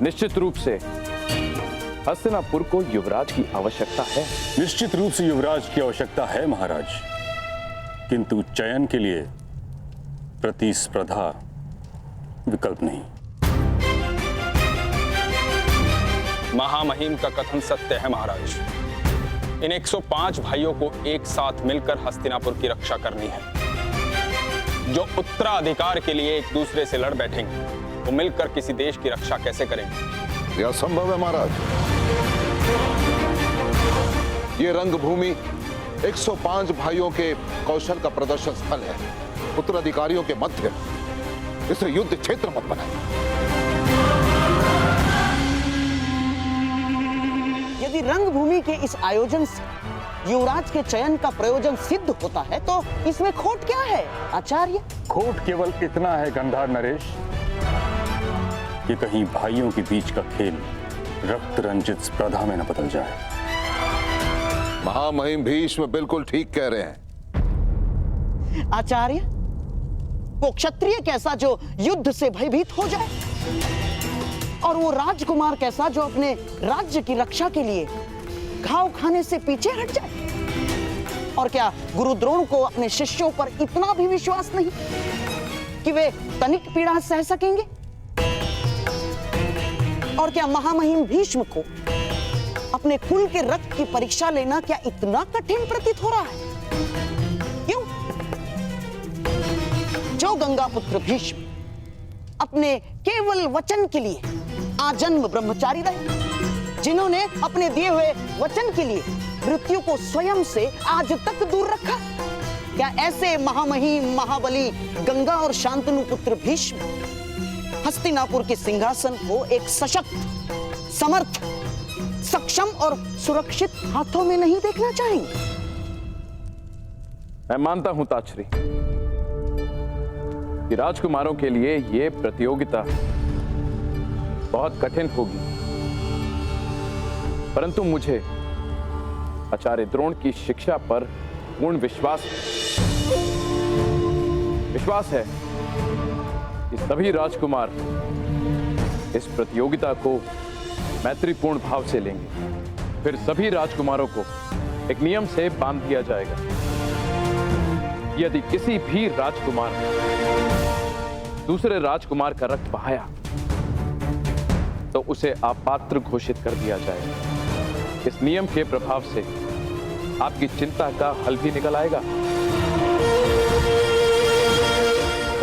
निश्चित रूप से हस्तिनापुर को युवराज की आवश्यकता है। निश्चित रूप से युवराज की आवश्यकता है महाराज, किंतु चयन के लिए प्रतिस्पर्धा विकल्प नहीं। महामहिम का कथन सत्य है महाराज। इन 105 भाइयों को एक साथ मिलकर हस्तिनापुर की रक्षा करनी है। जो उत्तराधिकार के लिए एक दूसरे से लड़ बैठेंगे वो मिलकर किसी देश की रक्षा कैसे करेंगे? यह असंभव है महाराज। ये रंगभूमि 105 भाइयों के कौशल का प्रदर्शन स्थल है, उत्तराधिकारियों के मध्य। इसे युद्ध क्षेत्र मत बनाए। यदि रंगभूमि के इस आयोजन से युवराज के चयन का प्रयोजन सिद्ध होता है तो इसमें खोट क्या है आचार्य? खोट केवल इतना है गंधार नरेश कि कहीं भाइयों के बीच का खेल रक्त रंजित स्पर्धा में न बदल जाए। महामहिम भीष्म बिल्कुल ठीक कह रहे हैं। आचार्य, वो क्षत्रिय कैसा जो युद्ध से भयभीत हो जाए, और वो राजकुमार कैसा जो अपने राज्य की रक्षा के लिए घाव खाने से पीछे हट जाए? और क्या गुरु द्रोण को अपने शिष्यों पर इतना भी विश्वास नहीं कि वे तनिक पीड़ा सह सकेंगे? और क्या महामहिम भीष्म को अपने कुल के रक्त की परीक्षा लेना क्या इतना कठिन प्रतीत हो रहा है? क्यों? जो गंगा पुत्र भीष्म अपने केवल वचन के लिए आजन्म ब्रह्मचारी रहे, जिन्होंने अपने दिए हुए वचन के लिए मृत्यु को स्वयं से आज तक दूर रखा, क्या ऐसे महामहिम महाबली गंगा और शांतनु पुत्र भीष्म हस्तिनापुर के सिंहासन को एक सशक्त, समर्थ, सक्षम और सुरक्षित हाथों में नहीं देखना चाहेंगे? मैं मानता हूं ताक्षरी कि राजकुमारों के लिए यह प्रतियोगिता बहुत कठिन होगी, परंतु मुझे आचार्य द्रोण की शिक्षा पर पूर्ण विश्वास है कि सभी राजकुमार इस प्रतियोगिता को मैत्रीपूर्ण भाव से लेंगे। फिर सभी राजकुमारों को एक नियम से बांध दिया जाएगा। यदि किसी भी राजकुमार ने दूसरे राजकुमार का रक्त बहाया तो उसे अपात्र घोषित कर दिया जाएगा। इस नियम के प्रभाव से आपकी चिंता का हल भी निकल आएगा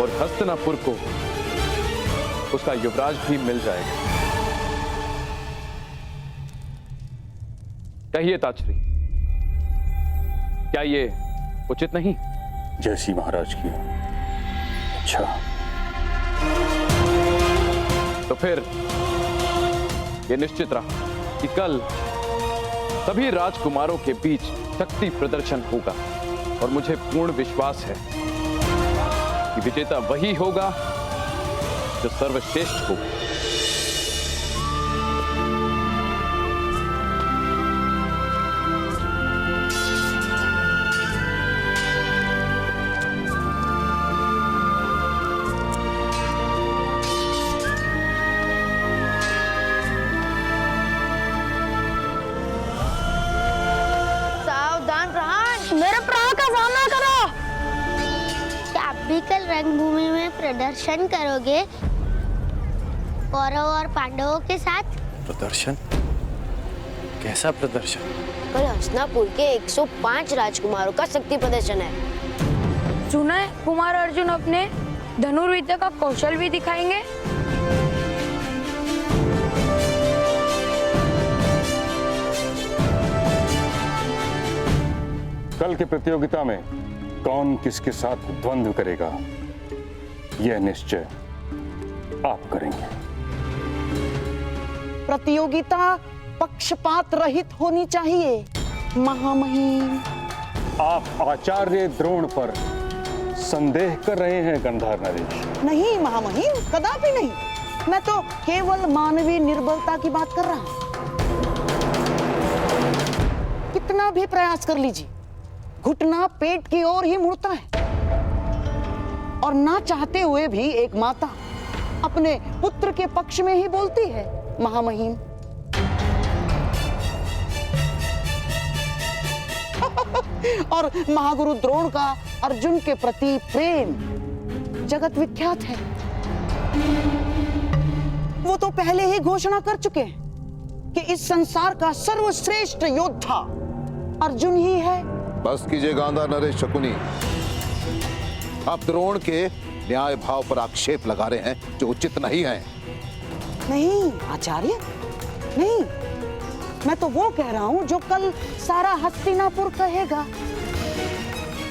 और हस्तिनापुर को उसका युवराज भी मिल जाएगा। कहिए ताक्षरी, क्या ये उचित नहीं? जैसी महाराज की अच्छा। तो फिर यह निश्चित रहा कि कल सभी राजकुमारों के बीच शक्ति प्रदर्शन होगा और मुझे पूर्ण विश्वास है कि विजेता वही होगा जो सर्वश्रेष्ठ होगा। कल रंगभूमि में प्रदर्शन करोगे कौरव और पांडवों के साथ? प्रदर्शन? कैसा प्रदर्शन? कल हस्तिनापुर के 105 राजकुमारों का शक्ति प्रदर्शन है। सुना है कुमार अर्जुन अपने धनुर्विद्या का कौशल भी दिखाएंगे। कल की प्रतियोगिता में कौन किसके साथ द्वंद्व करेगा यह निश्चय आप करेंगे। प्रतियोगिता पक्षपात रहित होनी चाहिए महामहिम। आप आचार्य द्रोण पर संदेह कर रहे हैं गंधार नरेश? नहीं महामहिम, कदापि नहीं। मैं तो केवल मानवीय निर्बलता की बात कर रहा हूं। कितना भी प्रयास कर लीजिए, घुटना पेट की ओर ही मुड़ता है और ना चाहते हुए भी एक माता अपने पुत्र के पक्ष में ही बोलती है। महामहिम। और महागुरु द्रोण का अर्जुन के प्रति प्रेम जगत विख्यात है। वो तो पहले ही घोषणा कर चुके हैं कि इस संसार का सर्वश्रेष्ठ योद्धा अर्जुन ही है। बस कीजिए गांधा नरेश शकुनी। आप द्रोण के न्याय भाव पर आक्षेप लगा रहे हैं जो उचित नहीं है। नहीं आचार्य, नहीं, मैं तो वो कह रहा हूं जो कल सारा हस्तिनापुर कहेगा।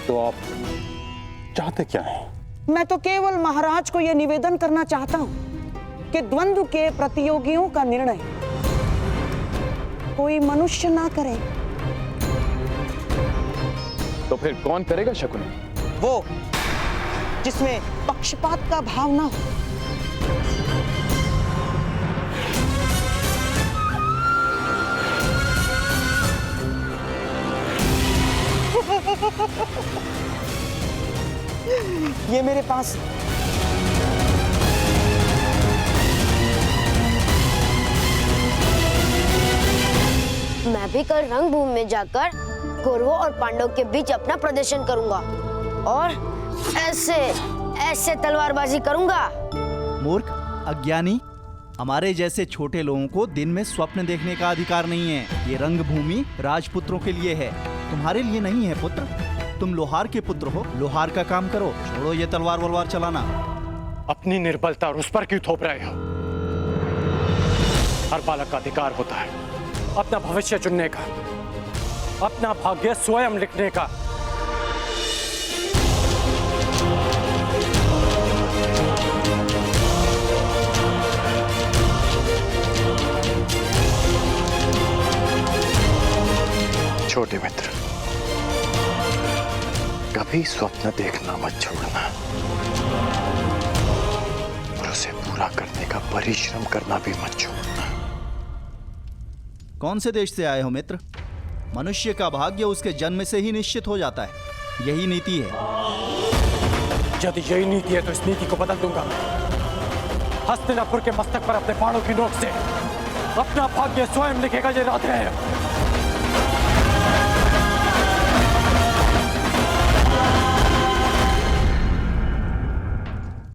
तो आप चाहते क्या हैं? मैं तो केवल महाराज को यह निवेदन करना चाहता हूं कि द्वंद्व के प्रतियोगियों का निर्णय कोई मनुष्य ना करे। तो फिर कौन करेगा शकुनी? वो जिसमें पक्षपात का भाव ना हो। ये मेरे पास मैं भी कल रंगभूमि में जाकर कौरवों और पांडवों के बीच अपना प्रदर्शन करूंगा और ऐसे ऐसे तलवारबाजी करूंगा। मूर्ख, अज्ञानी, हमारे जैसे छोटे लोगों को दिन में स्वप्न देखने का अधिकार नहीं है। ये रंगभूमि राजपुत्रों के लिए है, तुम्हारे लिए नहीं है पुत्र। तुम लोहार के पुत्र हो, लोहार का काम करो, छोड़ो ये तलवार वलवार चलाना। अपनी निर्बलता और उस पर क्यों थोप रहे हो? हर बालक का अधिकार होता है अपना भविष्य चुनने का, अपना भाग्य स्वयं लिखने का। छोटे मित्र, कभी स्वप्न देखना मत छोड़ना और उसे पूरा करने का परिश्रम करना भी मत छोड़ना। कौन से देश से आए हो मित्र? मनुष्य का भाग्य उसके जन्म से ही निश्चित हो जाता है, यही नीति है। यदि यही नीति है तो इस नीति को बदल दूंगा मैं। हस्तिनापुर के मस्तक पर अपने बाणों की नोक से अपना भाग्य स्वयं लिखेगा ये राधे है।